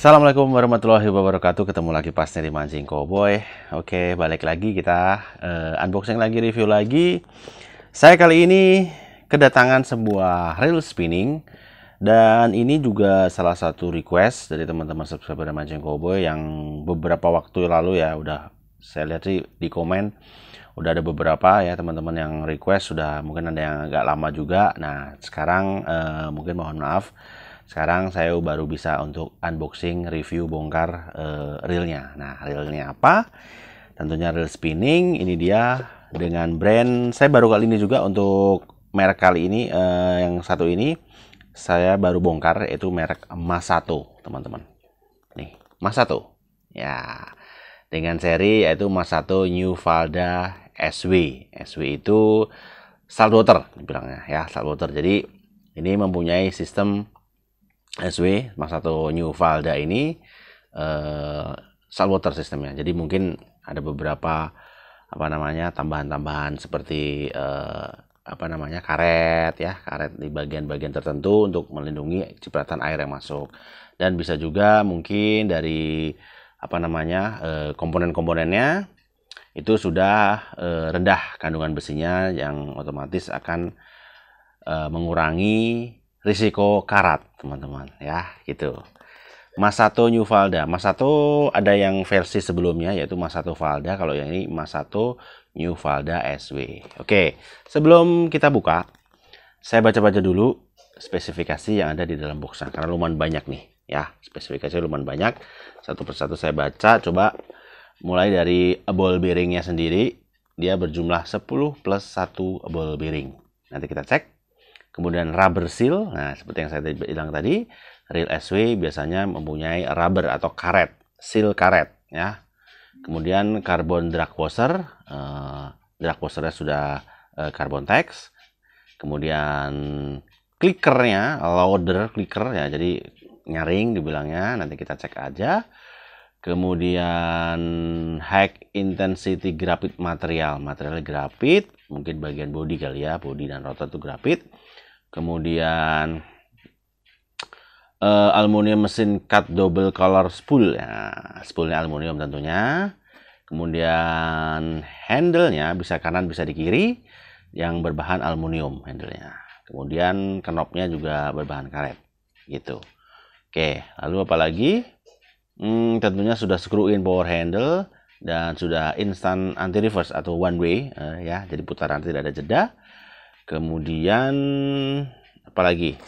Assalamualaikum warahmatullahi wabarakatuh. Ketemu lagi pasnya di Mancing Cowboy. Oke, balik lagi kita unboxing lagi, review lagi. Saya kali ini kedatangan sebuah reel spinning, dan ini juga salah satu request dari teman-teman subscriber Mancing Cowboy yang beberapa waktu lalu ya udah saya lihat sih di komen udah ada beberapa ya teman-teman yang request, sudah mungkin ada yang agak lama juga. Nah sekarang mungkin mohon maaf, sekarang saya baru bisa untuk unboxing, review, bongkar reelnya. Nah reelnya apa? Tentunya reel spinning. Ini dia dengan brand, saya baru kali ini juga untuk merek kali ini, yang satu ini saya baru bongkar, yaitu merek Masato teman-teman. Nih Masato ya, dengan seri yaitu Masato New Falda SW. SW itu saltwater dibilangnya ya, saltwater. Jadi ini mempunyai sistem SW Masato New Falda ini saltwater sistemnya. Jadi mungkin ada beberapa tambahan-tambahan seperti karet ya, karet di bagian-bagian tertentu untuk melindungi cipratan air yang masuk. Dan bisa juga mungkin dari komponen-komponennya itu sudah rendah kandungan besinya, yang otomatis akan mengurangi risiko karat teman-teman ya, gitu. Masato New Falda. Masato ada yang versi sebelumnya yaitu Masato Falda, kalau yang ini Masato New Falda SW. Oke, sebelum kita buka, saya baca-baca dulu spesifikasi yang ada di dalam boxnya karena lumayan banyak nih ya, spesifikasinya lumayan banyak. Satu persatu saya baca. Coba mulai dari ball bearingnya sendiri, dia berjumlah 10 plus 1 ball bearing. Nanti kita cek. Kemudian rubber seal. Nah, seperti yang saya bilang tadi, reel SW biasanya mempunyai rubber atau karet, seal karet ya. Kemudian carbon drag washer, drag washernya sudah carbon tex. Kemudian clickernya, loader clicker ya, jadi nyaring dibilangnya, nanti kita cek aja. Kemudian high intensity graphite materialnya grafit, mungkin bagian body kali ya, body dan rotor itu grafit. Kemudian aluminium mesin cut double color spool ya, spoolnya aluminium tentunya. Kemudian handle-nya bisa kanan bisa di kiri, yang berbahan aluminium handle-nya. Kemudian knopnya juga berbahan karet gitu. Oke, lalu apa lagi? Tentunya sudah screw in power handle dan sudah instant anti reverse atau one way ya, jadi putaran tidak ada jeda. Kemudian apalagi,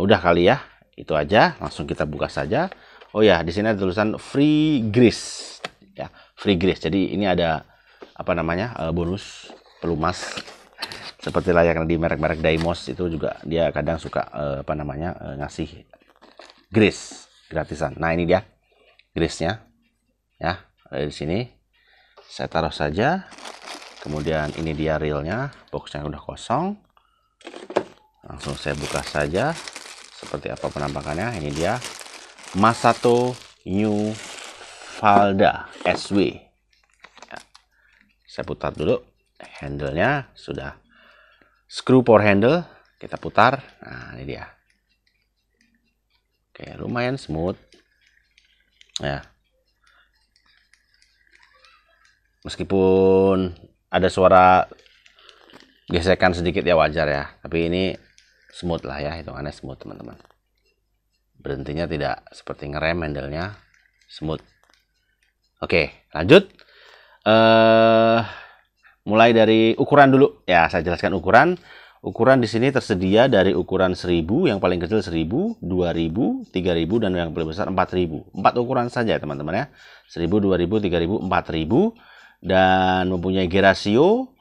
udah kali ya, itu aja, langsung kita buka saja. Oh ya, di sini ada tulisan free grease ya, free grease. Jadi ini ada bonus pelumas seperti layaknya di merek-merek Daimos itu juga, dia kadang suka ngasih grease gratisan. Nah ini dia grease-nya ya, ada di sini. Saya taruh saja. Kemudian ini dia reelnya, boxnya udah kosong. Langsung saya buka saja. Seperti apa penampakannya? Ini dia Masato New Falda SW. Ya. Saya putar dulu. Handle-nya sudah screw power handle. Kita putar. Nah ini dia. Oke, lumayan smooth. Ya. Meskipun ada suara gesekan sedikit ya, wajar ya, tapi ini smooth lah ya, hitungannya smooth teman-teman. Berhentinya tidak seperti ngerem, handle-nya smooth. Oke, lanjut. Mulai dari ukuran dulu ya, saya jelaskan ukuran. Ukuran di sini tersedia dari ukuran 1000, yang paling kecil 1000, 2000, 3000, dan yang paling besar 4000. 4 ukuran saja teman-teman ya, 1000, 2000, 3000, 4000. Dan mempunyai gear ratio.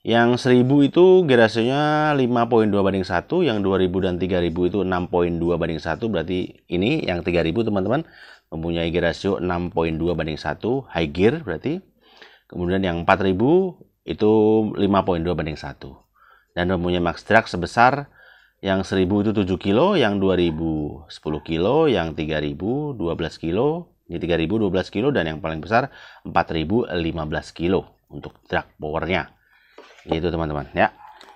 Yang 1000 itu gear rasionya 5.2:1, yang 2000 dan 3000 itu 6.2:1. Berarti ini yang 3000 teman-teman mempunyai gear rasio 6.2:1, high gear berarti. Kemudian yang 4000 itu 5.2:1. Dan mempunyai max drag sebesar, yang 1000 itu 7 kilo, yang 2000 10 kilo, yang 3000 12 kilo, ini 3000 12 kilo, dan yang paling besar 4000 15 kilo untuk drag powernya. Gitu teman-teman ya.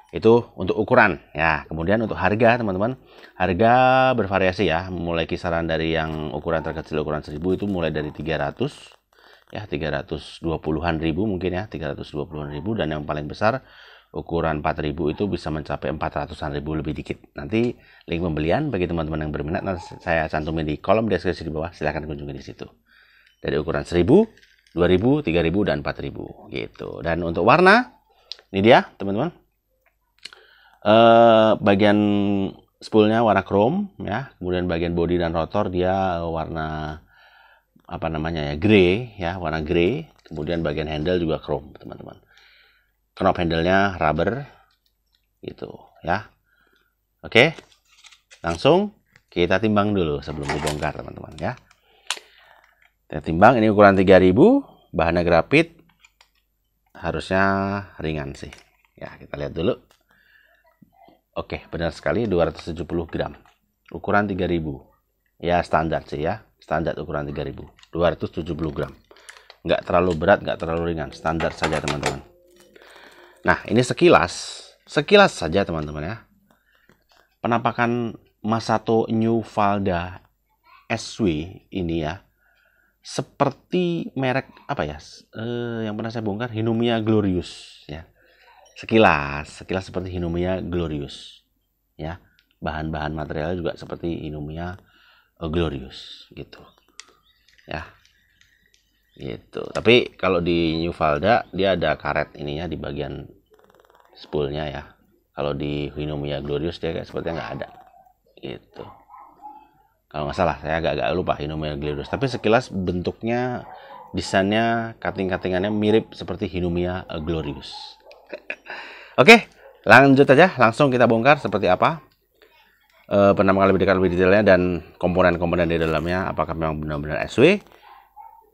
Itu untuk ukuran ya. Kemudian untuk harga teman-teman, harga bervariasi ya, mulai kisaran dari yang ukuran terkecil ukuran 1000 itu mulai dari 300 ya, 320-an ribu mungkin ya, 320-an ribu, dan yang paling besar ukuran 4000 itu bisa mencapai 400-an ribu lebih dikit. Nanti link pembelian bagi teman-teman yang berminat nanti saya cantumin di kolom deskripsi di bawah, silahkan kunjungi di situ. Dari ukuran 1000, 2000, 3000 dan 4000 gitu. Dan untuk warna ini dia teman-teman. Bagian spoolnya warna chrome ya, kemudian bagian bodi dan rotor dia warna apa namanya ya, grey ya, warna grey. Kemudian bagian handle juga chrome teman-teman. Knob handle-nya rubber gitu ya. Oke, langsung kita timbang dulu sebelum dibongkar teman-teman ya. Kita timbang, ini ukuran 3000, bahannya grafit, harusnya ringan sih ya, kita lihat dulu. Oke, benar sekali 270 gram. Ukuran 3000. Ya, standar sih ya. Standar ukuran 3000. 270 gram. Nggak terlalu berat, nggak terlalu ringan. Standar saja, teman-teman. Nah, ini sekilas saja, teman-teman ya. Penampakan Masato New Falda SW ini ya. Seperti merek apa ya? Yang pernah saya bongkar, Hinomiya Glorious ya. Sekilas seperti Hinomiya Glorious ya, bahan-bahan materialnya juga seperti Hinomiya Glorious gitu ya, gitu. Tapi kalau di New Falda dia ada karet ininya di bagian spoolnya ya. Kalau di Hinomiya Glorious dia kayak sepertinya nggak ada gitu, kalau nggak salah. Saya agak lupa Hinomiya Glorious, tapi sekilas bentuknya, desainnya, cutting-cuttingannya mirip seperti Hinomiya Glorious. Oke, lanjut aja, langsung kita bongkar seperti apa penampakan lebih dekat, lebih detailnya, dan komponen-komponen di dalamnya apakah memang benar-benar SW.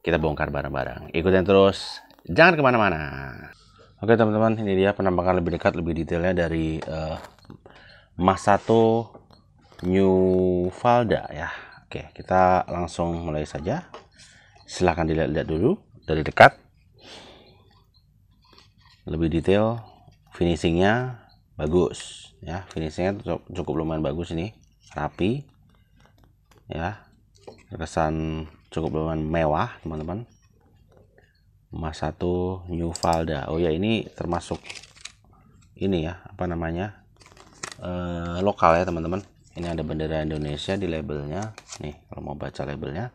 Kita bongkar bareng-bareng, ikutin terus, jangan kemana-mana. Oke teman-teman, ini dia penampakan lebih dekat, lebih detailnya dari Masato New Falda ya. Oke, kita langsung mulai saja. Silahkan dilihat-lihat dulu dari dekat, lebih detail. Finishingnya bagus ya, finishingnya cukup lumayan bagus, ini rapi ya, kesan cukup lumayan mewah teman-teman. Masato New Falda, oh ya, ini termasuk ini ya, apa namanya, lokal ya teman-teman. Ini ada bendera Indonesia di labelnya nih, kalau mau baca labelnya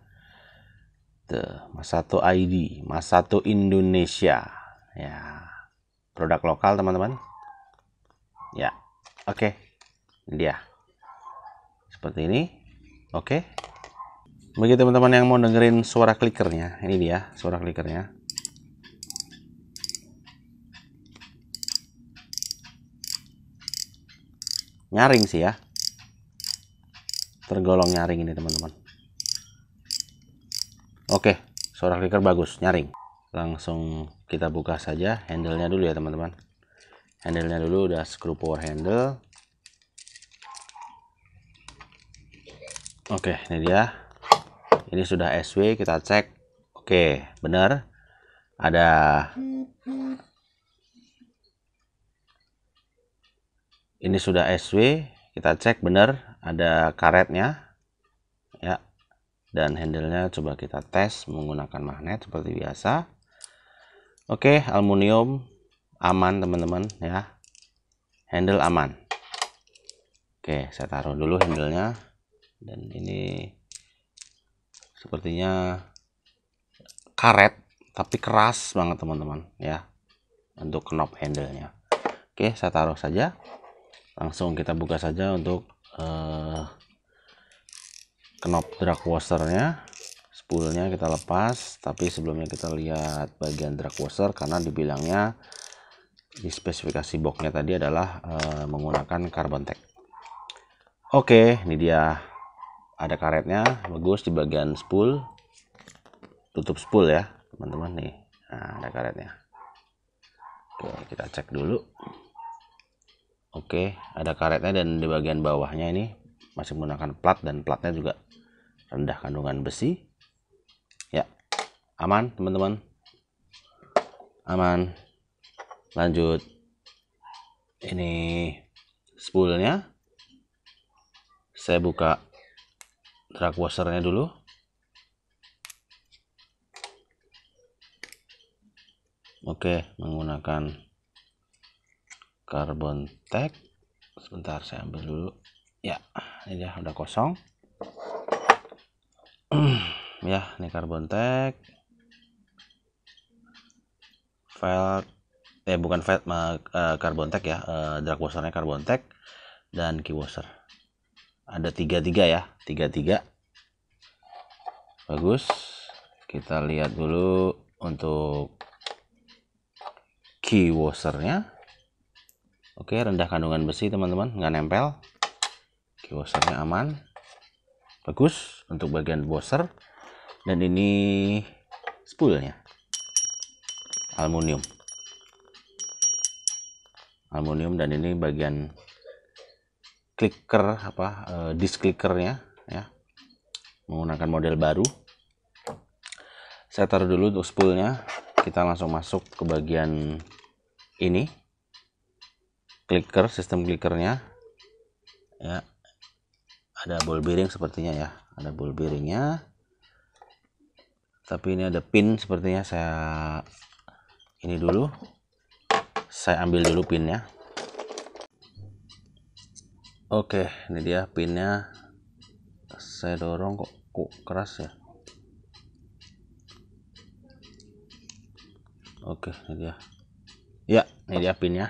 tuh, Masato ID, Masato Indonesia ya, produk lokal teman-teman ya. Oke, ini dia seperti ini. Oke, bagi teman-teman yang mau dengerin suara klikernya, ini dia suara klikernya. Nyaring sih ya, tergolong nyaring ini teman-teman. Oke, suara kliker bagus, nyaring. Langsung kita buka saja handle-nya dulu ya teman-teman. Handle-nya dulu udah screw power handle. Oke, ini dia. Ini sudah SW, kita cek. Oke, benar. Ada ini sudah SW, kita cek benar, ada karetnya ya. Dan handle-nya coba kita tes menggunakan magnet seperti biasa. Oke, aluminium aman teman-teman ya. Handle aman. Oke, saya taruh dulu handle-nya. Dan ini sepertinya karet tapi keras banget teman-teman ya, untuk knob handle-nya. Oke, saya taruh saja. Langsung kita buka saja untuk knob drag washer-nya. Spoolnya kita lepas, tapi sebelumnya kita lihat bagian drag washer, karena dibilangnya di spesifikasi boxnya tadi adalah menggunakan carbon tech. Oke, ini dia, ada karetnya bagus di bagian spool, tutup spool ya teman-teman nih. Nah, ada karetnya. Oke, kita cek dulu. Oke, ada karetnya, dan di bagian bawahnya ini masih menggunakan plat, dan platnya juga rendah kandungan besi ya. Aman teman-teman, aman. Lanjut. Ini spoolnya. Saya buka drag washernya dulu. Oke, menggunakan carbon tack. Sebentar, saya ambil dulu. Ya, ini dia udah kosong. Ya, ini carbon tack. Felt, bukan felt, carbon tack ya. Drag washernya carbon tack dan key washer. Ada tiga ya, tiga. Bagus. Kita lihat dulu untuk key washernya. Oke, rendah kandungan besi teman-teman, nggak nempel. Key washernya aman. Bagus untuk bagian washer. Dan ini spoolnya aluminium, dan ini bagian clicker disc clickernya ya, menggunakan model baru. Saya taruh dulu untuk spoolnya. Kita langsung masuk ke bagian ini, clicker, sistem clickernya ya. Ada ball bearing sepertinya ya, ada ball bearingnya, tapi ini ada pin sepertinya. Saya ambil dulu pinnya. Oke, ini dia pinnya. Saya dorong kok keras ya. Oke, ini dia. Ya, ini dia pinnya.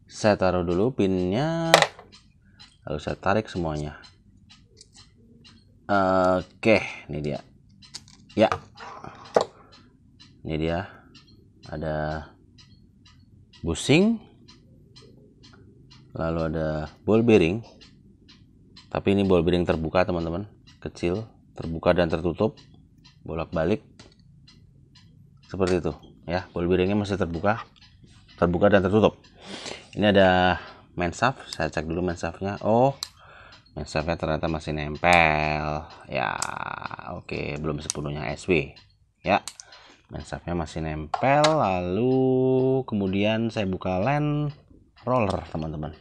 Saya taruh dulu pinnya, lalu saya tarik semuanya. Oke, ini dia. Ya, ini dia. Ada bushing, lalu ada ball bearing. Tapi ini ball bearing terbuka teman-teman, kecil, terbuka dan tertutup, bolak-balik seperti itu ya. Ball bearingnya masih terbuka dan tertutup. Ini ada main shaft. Saya cek dulu main shaftnya. Oh, main shaftnya ternyata masih nempel ya. Oke, belum sepenuhnya SW ya. Main shaftnya masih nempel. Lalu kemudian saya buka land roller teman-teman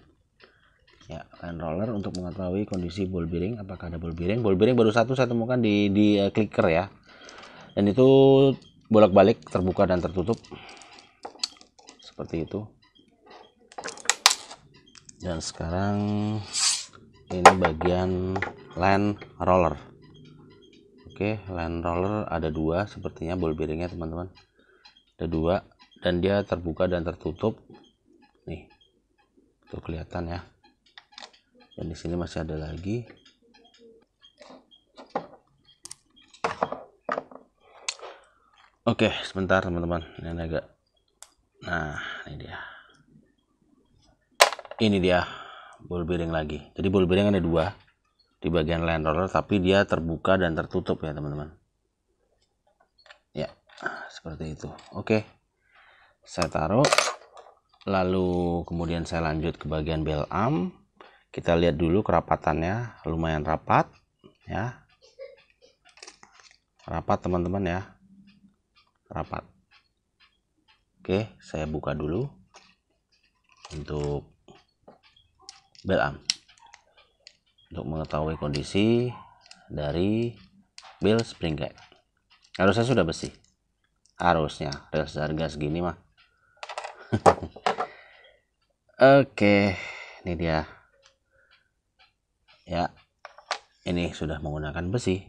ya, land roller untuk mengetahui kondisi ball bearing. Apakah ada ball bearing? Ball bearing baru satu saya temukan di clicker ya, dan itu bolak-balik, terbuka dan tertutup seperti itu. Dan sekarang ini bagian land roller. Oke, land roller ada dua sepertinya ball bearingnya teman-teman, ada dua, dan dia terbuka dan tertutup nih, tuh kelihatan ya. Dan di sini masih ada lagi. Oke, sebentar teman-teman, ini agak. Nah, ini dia ball bearing lagi. Jadi ball bearing ada dua di bagian land roller, tapi dia terbuka dan tertutup ya teman-teman ya, seperti itu. Oke, saya taruh, lalu kemudian saya lanjut ke bagian bell arm. Kita lihat dulu kerapatannya, lumayan rapat ya, rapat teman-teman ya, rapat. Oke, saya buka dulu untuk bell arm untuk mengetahui kondisi dari bell spring guide. Harusnya sudah bersih, harusnya harga segini mah. Oke, ini dia ya, ini sudah menggunakan besi,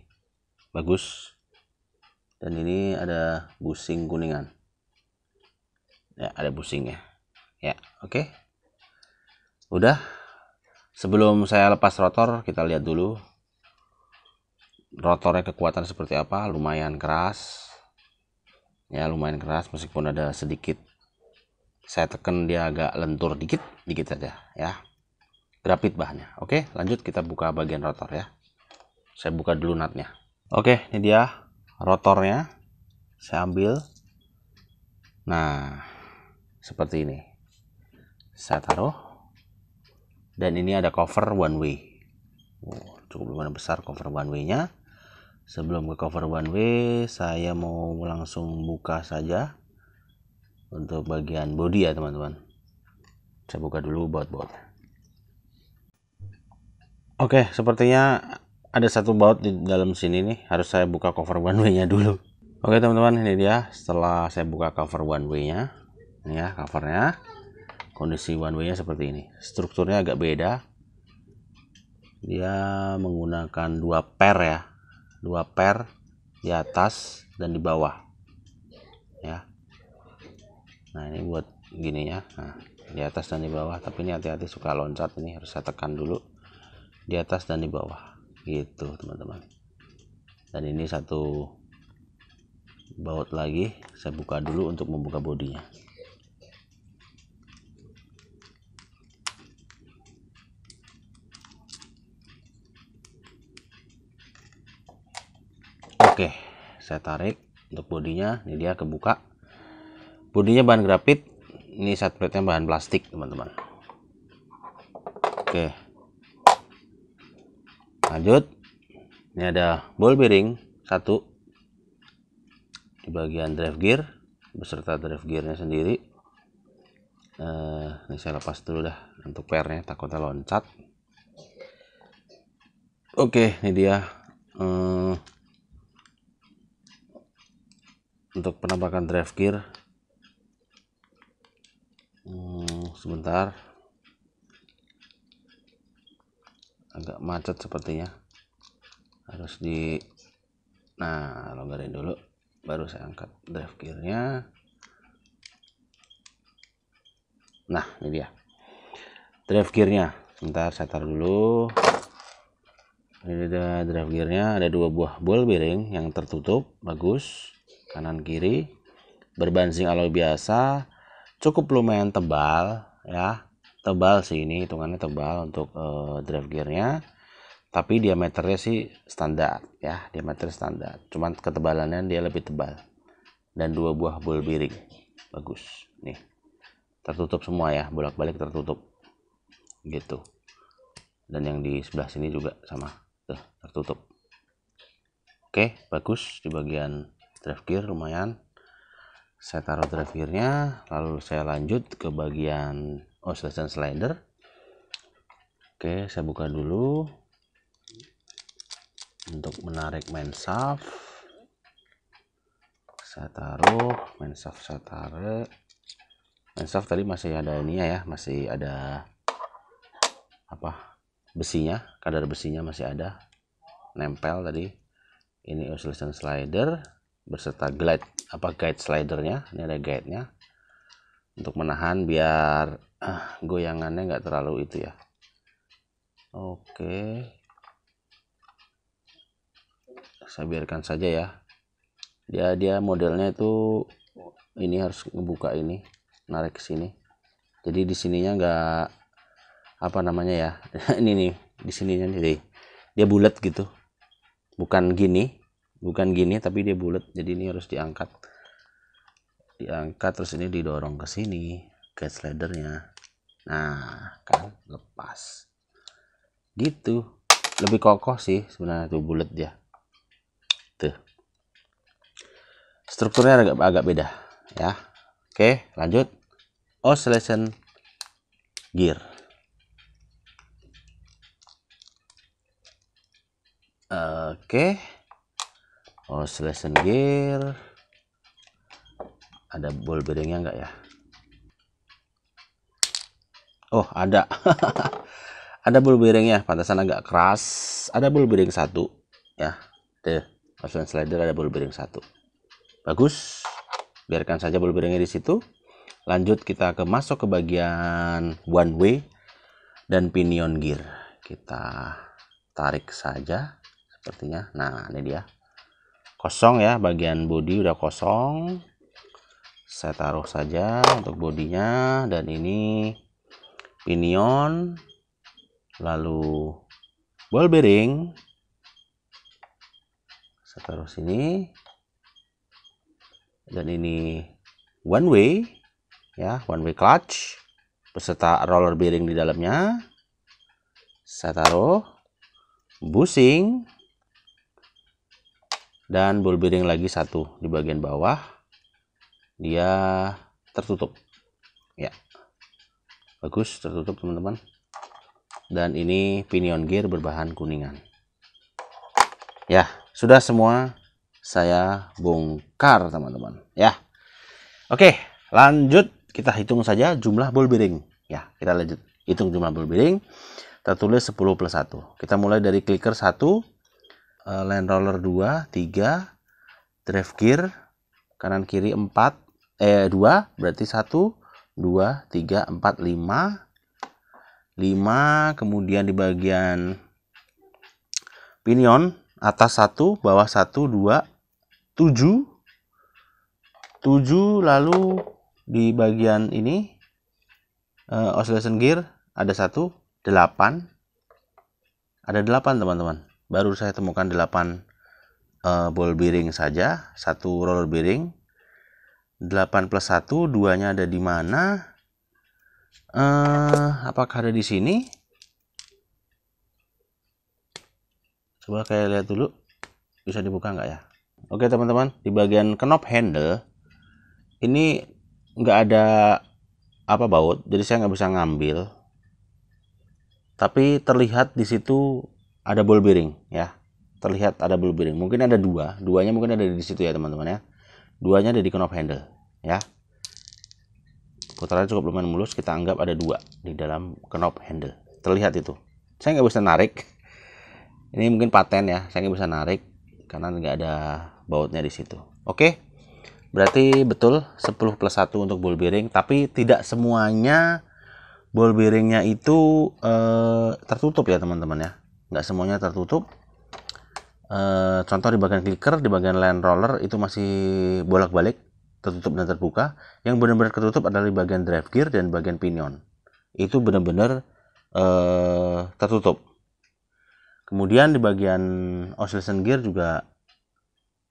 bagus. Dan ini ada bushing kuningan ya, ada bushingnya ya. Oke, udah. Sebelum saya lepas rotor, kita lihat dulu rotornya kekuatan seperti apa. Lumayan keras ya, lumayan keras, meskipun ada sedikit saya tekan dia agak lentur dikit saja ya, grafit bahannya. Oke, lanjut kita buka bagian rotor ya. Saya buka dulu nutnya. Oke, ini dia rotornya, saya ambil. Nah, seperti ini saya taruh, dan ini ada cover one way. Cukup lumayan besar cover one way nya. Sebelum ke cover one way, saya mau langsung buka saja untuk bagian bodi ya teman-teman. Saya buka dulu baut-bautnya. Oke, sepertinya ada satu baut di dalam sini nih. Harus saya buka cover one way-nya dulu. Oke teman-teman, ini dia setelah saya buka cover one way-nya. Ini ya covernya. Kondisi one way-nya seperti ini. Strukturnya agak beda. Dia menggunakan 2 per ya. 2 per di atas dan di bawah. Ya. Nah, ini buat gini ya. Nah, di atas dan di bawah, tapi ini hati-hati suka loncat, ini harus saya tekan dulu di atas dan di bawah gitu teman-teman. Dan ini satu baut lagi, saya buka dulu untuk membuka bodinya. Oke, saya tarik untuk bodinya. Ini dia kebuka. Bodinya bahan grafit, ini side plate-nya bahan plastik teman-teman. Oke, lanjut. Ini ada ball bearing 1 di bagian drive gear beserta drive gearnya sendiri. Ini saya lepas dulu dah untuk pernya, takutnya loncat. Oke, ini dia untuk penampakan drive gear. Sebentar, agak macet sepertinya, harus longgarin dulu baru saya angkat drive gearnya. Nah, ini dia drive gearnya. Sebentar, saya taruh dulu. Ini ada drive gearnya, ada 2 buah ball bearing yang tertutup bagus kanan kiri, berbahan zinc alloy biasa, cukup lumayan tebal ya. Tebal sih, ini hitungannya tebal untuk drive gearnya, tapi diameternya sih standar ya, diameter standar, cuman ketebalannya dia lebih tebal. Dan 2 buah ball bearing bagus nih, tertutup semua ya, bolak-balik tertutup gitu. Dan yang di sebelah sini juga sama tuh, tertutup. Oke, bagus di bagian drive gear lumayan. Saya taruh drive gearnya, lalu saya lanjut ke bagian oscillation slider. Oke, saya buka dulu untuk menarik main shaft. Saya taruh main shaft, saya taruh main shaft. Tadi masih ada ini ya, masih ada besinya, kadar besinya masih ada nempel tadi. Ini oscillation slider beserta guide slidernya. Ini ada guide-nya untuk menahan biar goyangannya nggak terlalu itu ya. Oke, saya biarkan saja ya. Dia modelnya itu ini harus ngebuka ini, narik ke sini. Jadi di sininya nggak ya. Ini nih, di sininya nih dia bulat gitu. Bukan gini tapi dia bulat. Jadi ini harus diangkat terus ini didorong ke sini guide slidernya. Nah, kan lepas gitu, lebih kokoh sih sebenarnya tuh, bulat dia tuh. Strukturnya agak beda ya. Oke, lanjut oscillation gear. Oke, oscillation gear ada ball bearingnya enggak ya? Oh, ada. Ada ball bearingnya, pantasan agak keras. Ada ball bearing 1 ya. Tuh, oscillation slider ada ball bearing 1. Bagus. Biarkan saja ball bearingnya di situ. Lanjut kita masuk ke bagian one way dan pinion gear. Kita tarik saja sepertinya. Nah, ini dia. Kosong ya, bagian bodi udah kosong. Saya taruh saja untuk bodinya, dan ini pinion, lalu ball bearing saya taruh sini, dan ini one way ya, one way clutch beserta roller bearing di dalamnya. Saya taruh bushing dan ball bearing lagi 1 di bagian bawah, dia tertutup ya. bagus tertutup teman-teman. Dan ini pinion gear berbahan kuningan. Ya, sudah semua saya bongkar teman-teman ya. Oke, lanjut kita hitung saja jumlah ball bearing ya. Kita lanjut hitung jumlah ball bearing. Tertulis 10 plus 1. Kita mulai dari clicker 1, land roller 2, 3, drive gear kanan kiri 2, berarti 1, 2, 3, 4, 5. 5, kemudian di bagian pinion atas 1, bawah 1, 2, 7. 7, lalu di bagian ini oscillation gear ada 1, 8. Ada 8 teman-teman. Baru saya temukan 8 ball bearing saja, 1 roller bearing. 8 plus 1, 2-nya ada di mana? Apakah ada di sini? Coba kayak lihat dulu. Bisa dibuka nggak ya? Oke teman-teman, di bagian knob handle ini nggak ada baut, jadi saya nggak bisa ngambil. Tapi terlihat di situ ada ball bearing ya. Terlihat ada ball bearing. Mungkin ada duanya mungkin ada di situ ya teman-teman ya. Duanya ada di knob handle ya. Putarannya cukup lumayan mulus, kita anggap ada 2 di dalam knob handle. Terlihat itu. Saya nggak bisa narik. Ini mungkin paten ya, saya nggak bisa narik karena nggak ada bautnya di situ. Oke, berarti betul 10 plus 1 untuk ball bearing, tapi tidak semuanya ball bearingnya itu tertutup ya teman-teman ya. Nggak semuanya tertutup. Contoh di bagian clicker, di bagian land roller itu masih bolak-balik, tertutup dan terbuka. Yang benar-benar tertutup adalah di bagian drive gear dan bagian pinion. Itu benar-benar tertutup. Kemudian di bagian oscillation gear juga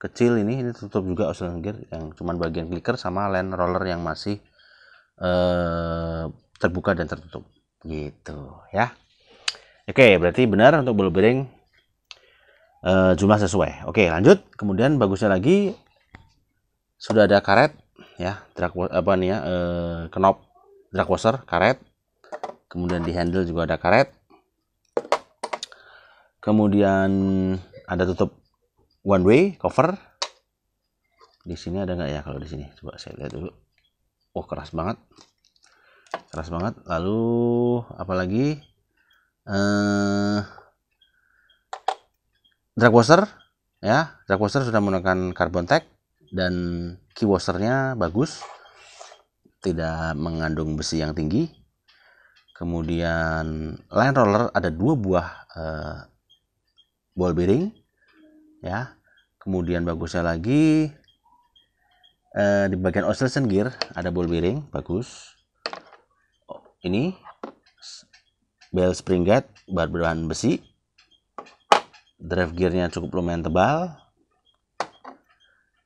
kecil, ini tertutup juga oscillation gear, yang cuman bagian clicker sama land roller yang masih terbuka dan tertutup gitu ya. Oke, berarti benar untuk ball bearing jumlah sesuai. Oke, lanjut. Kemudian bagusnya lagi sudah ada karet ya, knob drag washer karet. Kemudian di handle juga ada karet. Kemudian ada tutup one way cover. Di sini ada nggak ya? Kalau di sini coba saya lihat dulu. Oh, keras banget. Keras banget. Lalu apalagi drag washer ya. Drag washer sudah menggunakan carbon tag dan key washernya bagus. Tidak mengandung besi yang tinggi. Kemudian line roller ada 2 buah ball bearing ya. Kemudian bagusnya lagi di bagian oscillation gear ada ball bearing bagus. Ini bell spring guide berbahan besi. Drive gearnya cukup lumayan tebal.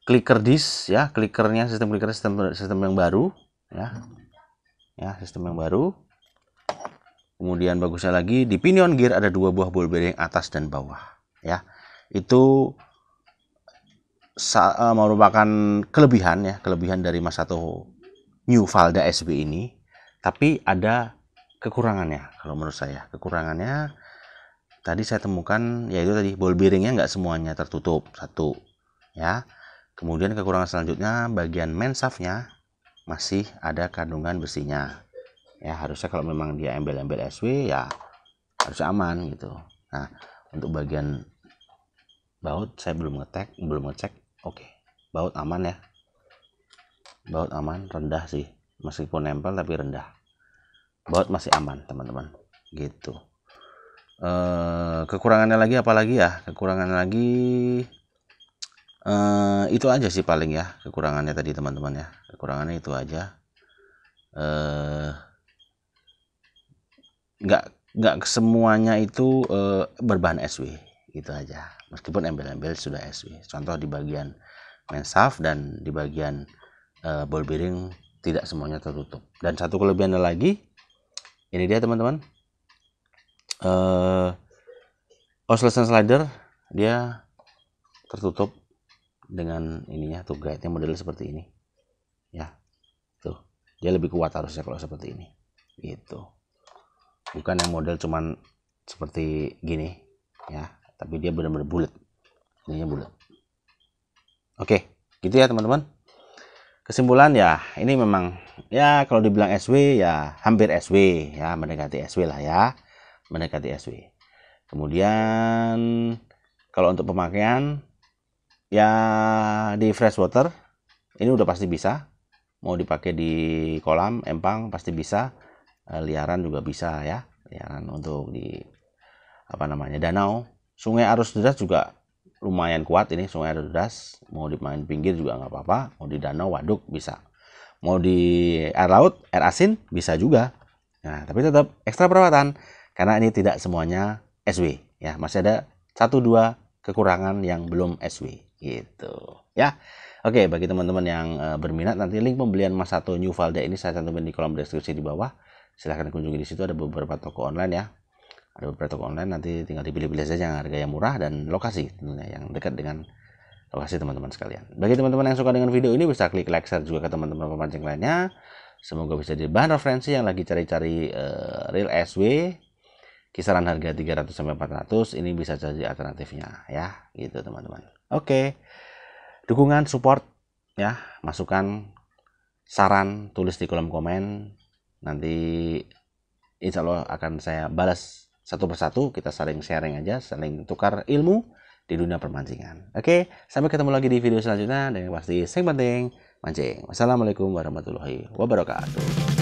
Clicker disc ya, clickernya sistem yang baru ya. Ya, sistem yang baru. Kemudian bagusnya lagi di pinion gear ada 2 buah ball bearing atas dan bawah ya. Itu merupakan kelebihan dari Masato New Valda SB ini. Tapi ada kekurangannya kalau menurut saya. Kekurangannya tadi saya temukan yaitu tadi ball bearingnya nggak semuanya tertutup, 1 ya. Kemudian kekurangan selanjutnya bagian main shaftnya masih ada kandungan besinya ya. Harusnya kalau memang dia embel-embel SW ya harusnya aman gitu. Nah, untuk bagian baut saya belum ngecek. Oke, baut aman ya. Baut aman, rendah sih, meskipun nempel tapi rendah. Baut masih aman teman-teman gitu. Kekurangannya lagi apalagi ya? Kekurangannya lagi itu aja sih paling ya. Kekurangannya tadi teman-teman ya. Kekurangannya itu aja. Nggak semuanya itu berbahan SW gitu aja. Meskipun embel-embel sudah SW. Contoh di bagian main shaft dan di bagian ball bearing tidak semuanya tertutup. Dan satu kelebihannya lagi, ini dia teman-teman, oscillation slider dia tertutup dengan ininya tuh, guide-nya modelnya seperti ini ya. Tuh, dia lebih kuat harusnya kalau seperti ini Itu bukan yang model cuman seperti gini ya, tapi dia benar-benar bulat, ininya bulat. Oke, gitu ya teman-teman. Kesimpulan ya, ini memang ya kalau dibilang SW ya hampir SW ya, mendekati SW lah ya, mendekati SW. Kemudian kalau untuk pemakaian ya di freshwater ini udah pasti bisa, mau dipakai di kolam, empang pasti bisa, liaran juga bisa ya, liaran untuk di apa namanya danau, sungai arus deras juga lumayan kuat ini, sungai arus deras mau dimain pinggir juga nggak apa-apa, mau di danau waduk bisa, mau di air laut air asin bisa juga. Nah tapi tetap ekstra perawatan karena ini tidak semuanya SW ya, masih ada 1-2 kekurangan yang belum SW gitu ya. Oke, bagi teman-teman yang berminat, nanti link pembelian Mas Sato New Valda ini saya cantumin di kolom deskripsi di bawah, silahkan kunjungi di situ, ada beberapa toko online ya. Ada beberapa toko online, nanti tinggal dipilih-pilih saja yang harga yang murah dan lokasi tentunya yang dekat dengan lokasi teman-teman sekalian. Bagi teman-teman yang suka dengan video ini bisa klik like, share juga ke teman-teman pemancing lainnya. Semoga bisa jadi bahan referensi yang lagi cari-cari real SW. Kisaran harga 300 sampai 400 ini bisa jadi alternatifnya ya, gitu teman-teman. Oke. Dukungan, support ya, masukan, saran tulis di kolom komen. Nanti insya Allah akan saya balas satu persatu, kita saling sharing aja, saling tukar ilmu di dunia permancingan. Oke, sampai ketemu lagi di video selanjutnya, dan yang pasti yang penting mancing. Wassalamualaikum warahmatullahi wabarakatuh.